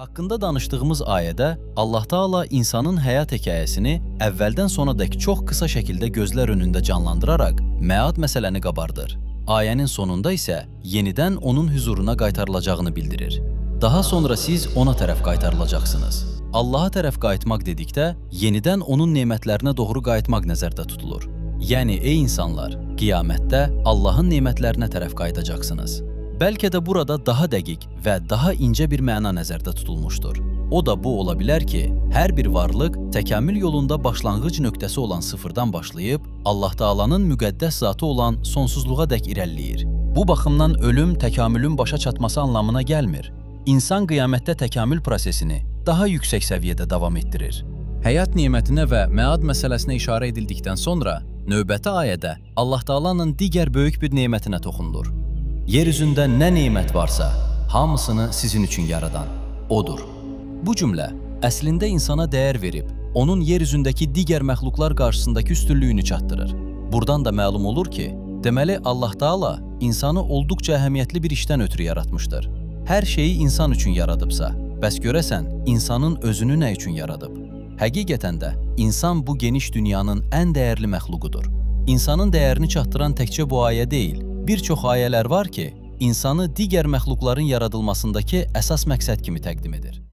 Haqqında danışdığımız ayədə Allah Taala insanın həyat hekayəsini əvvəldən sonadək çox qısa şəkildə gözlər önündə canlandıraraq məad məsələni qabardır. Ayənin sonunda isə yenidən onun huzuruna qaytarılacağını bildirir. Daha sonra siz ona tərəf qaytarılacaqsınız. Allaha tərəf qayıtmaq dedikdə yenidən onun nemətlərinə doğru qayıtmaq nəzərdə tutulur. Yəni ey insanlar, qiyamətdə Allahın nemətlərinə tərəf qayıdacaqsınız. Bəlkə də burada daha dəqiq və daha incə bir məna nəzərdə tutulmuşdur. O da bu ola bilər ki, hər bir varlıq təkamül yolunda başlanğıc nöqtəsi olan sıfırdan başlayıb, Allah Taala'nın müqəddəs zatı olan sonsuzluğa dək irəliləyir. Bu baxımdan ölüm təkamülün başa çatması anlamına gəlmir. İnsan qiyamətdə təkamül prosesini daha yüksək səviyyədə davam etdirir. Həyat nemətinə və məad məsələsinə işarə edildikdən sonra, növbəti ayədə Allah Taala'nın digər böyük bir nemətinə toxunulur. Yeryüzündə nə nemət varsa, hamısını sizin üçün yaradan O'dur. Bu cümlə əslində insana dəyər verib, onun yeryüzündəki digər məxluqlar qarşısındakı üstünlüyünü çatdırır. Buradan da məlum olur ki, deməli Allah Taala insanı olduqca əhəmiyyətli bir işdən ötürü yaratmışdır. Hər şeyi insan üçün yaradıbsa, bəs görəsən, insanın özünü nə üçün yaradıb? Həqiqətən də insan bu geniş dünyanın ən dəyərli məxluqudur. İnsanın dəyərini çatdıran təkcə bu ayə deyil, bir çox ayələr var ki, insanı digər məxluqların yaradılmasındakı əsas məqsəd kimi təqdim edir.